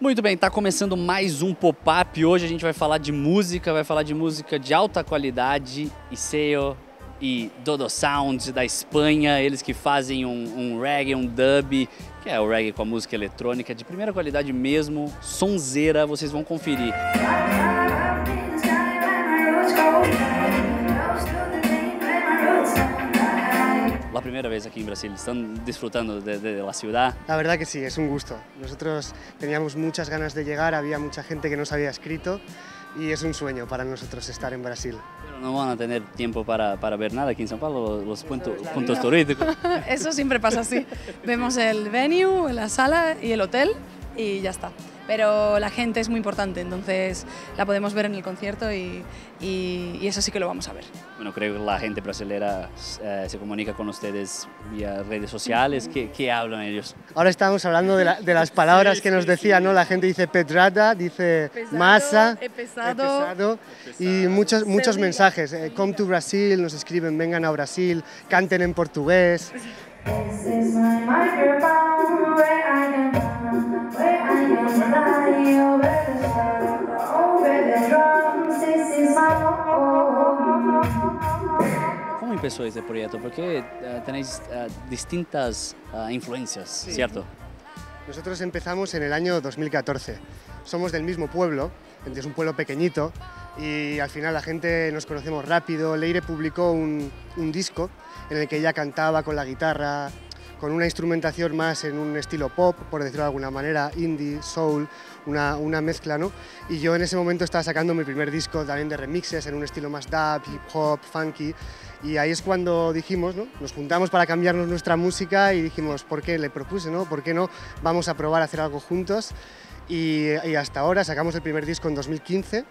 Muito bem, está começando mais um pop-up. Hoje a gente vai falar de música de alta qualidade, Iseo e Dodo Sound da Espanha, eles que fazem um reggae, um dub, que é o reggae com a música eletrônica, de primeira qualidade mesmo, sonzeira, vocês vão conferir. La primera vez aquí en Brasil, ¿están disfrutando de la ciudad? La verdad que sí, es un gusto. Nosotros teníamos muchas ganas de llegar, había mucha gente que nos había escrito y es un sueño para nosotros estar en Brasil. Pero no van a tener tiempo para ver nada aquí en São Paulo, los puntos turísticos. Eso siempre pasa así. Vemos el venue, la sala y el hotel y ya está. Pero la gente es muy importante, entonces la podemos ver en el concierto y eso sí que lo vamos a ver. Bueno, creo que la gente brasileña se comunica con ustedes vía redes sociales. ¿Qué hablan ellos? Ahora estamos hablando de las palabras que nos decían, ¿no? La gente dice pedrada, dice Pesado, masa, pesado, y muchos mensajes. Come to Brasil, nos escriben, vengan a Brasil, canten en portugués. ¿Cómo empezó este proyecto? Porque tenéis distintas influencias, Sí. ¿cierto? Nosotros empezamos en el año 2014. Somos del mismo pueblo, es un pueblo pequeñito y al final la gente nos conocemos rápido. Leire publicó un disco en el que ella cantaba con la guitarra, con una instrumentación más en un estilo pop, por decirlo de alguna manera, indie, soul, una mezcla, ¿no? Y yo en ese momento estaba sacando mi primer disco también de remixes en un estilo más dub, hip hop, funky, y ahí es cuando dijimos, ¿no? Nos juntamos para cambiarnos nuestra música y dijimos, ¿por qué? Le propuse, ¿no? ¿Por qué no? Vamos a probar a hacer algo juntos y hasta ahora sacamos el primer disco en 2015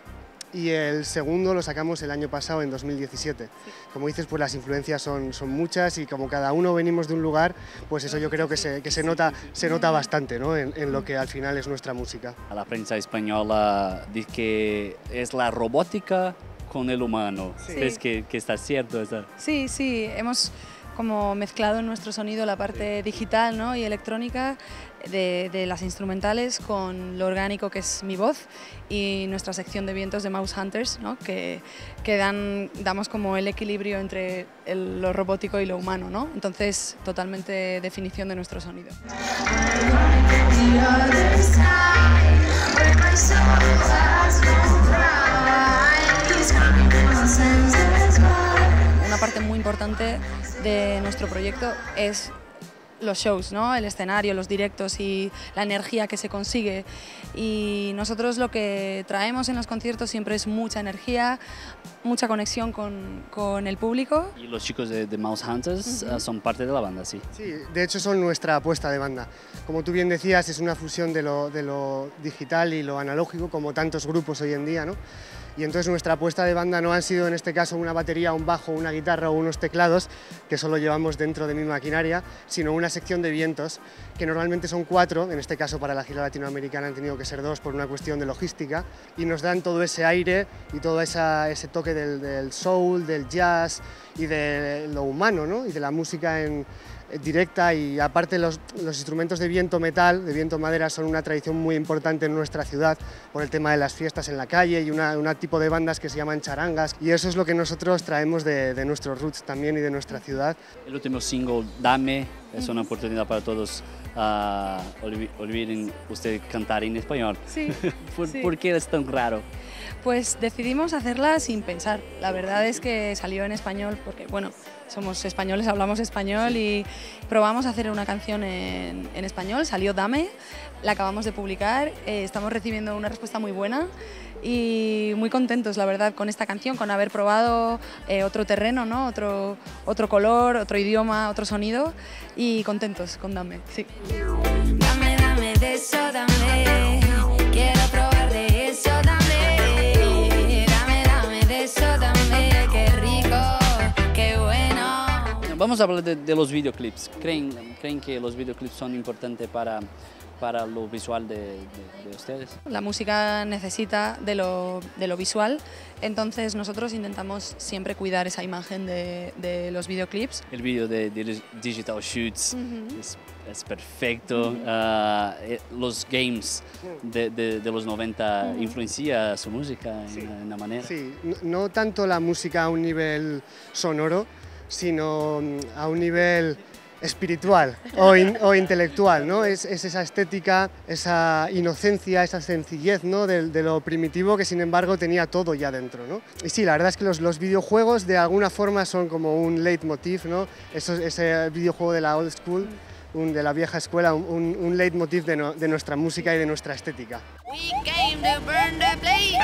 y el segundo lo sacamos el año pasado, en 2017. Sí. Como dices, pues las influencias son muchas y como cada uno venimos de un lugar, pues eso yo creo que se nota bastante, ¿no? en lo que al final es nuestra música. A la prensa española dice que es la robótica con el humano. Sí. ¿Crees que está cierto? Sí, hemos como mezclado en nuestro sonido la parte digital, ¿no? y electrónica de las instrumentales con lo orgánico que es mi voz y nuestra sección de vientos de Mouse Hunters, ¿no? que damos como el equilibrio entre lo robótico y lo humano, ¿no? Entonces totalmente definición de nuestro sonido. Una parte muy importante de nuestro proyecto es los shows, ¿no? El escenario, los directos y la energía que se consigue. Y nosotros lo que traemos en los conciertos siempre es mucha energía, mucha conexión con el público. Y los chicos de Mouse Hunters son parte de la banda, ¿sí? Sí, de hecho son nuestra apuesta de banda. Como tú bien decías, es una fusión de lo digital y lo analógico, como tantos grupos hoy en día, ¿no? Y entonces nuestra apuesta de banda no han sido en este caso una batería, un bajo, una guitarra o unos teclados, que solo llevamos dentro de mi maquinaria, sino una sección de vientos, que normalmente son 4, en este caso para la gira latinoamericana han tenido que ser 2 por una cuestión de logística, y nos dan todo ese aire y todo ese toque del soul, del jazz y de lo humano, ¿no? Y de la música directa, y aparte los instrumentos de viento metal, de viento madera, son una tradición muy importante en nuestra ciudad por el tema de las fiestas en la calle y un tipo de bandas que se llaman charangas, y eso es lo que nosotros traemos de nuestros roots también y de nuestra ciudad. El último single, Dame, es una oportunidad para todos. Olviden usted cantar en español. Sí, ¿Por qué es tan raro? Pues decidimos hacerla sin pensar. La verdad es que salió en español porque, bueno, somos españoles, hablamos español y probamos a hacer una canción en español, salió Dame, la acabamos de publicar, estamos recibiendo una respuesta muy buena y muy contentos, la verdad, con esta canción, con haber probado otro terreno, ¿no? otro color, otro idioma, otro sonido, y contentos con Dame, sí. Dame, dame de eso, dame, quiero probar de eso, dame, dame de eso, dame, qué rico, qué bueno. Vamos a hablar de los videoclips. ¿Creen que los videoclips son importantes para para lo visual de ustedes. La música necesita de lo visual, entonces nosotros intentamos siempre cuidar esa imagen de los videoclips. El vídeo de Digital Shoots es perfecto. Los games de los 90 influencia su música en la manera. Sí, no tanto la música a un nivel sonoro, sino a un nivel espiritual o intelectual, ¿no? Es esa estética, esa inocencia, esa sencillez, ¿no? de lo primitivo que sin embargo tenía todo ya dentro, ¿no? Y sí, la verdad es que los videojuegos de alguna forma son como un leitmotiv, ¿no? Ese videojuego de la old school, de la vieja escuela, un leitmotiv de nuestra música y de nuestra estética. We came to burn the place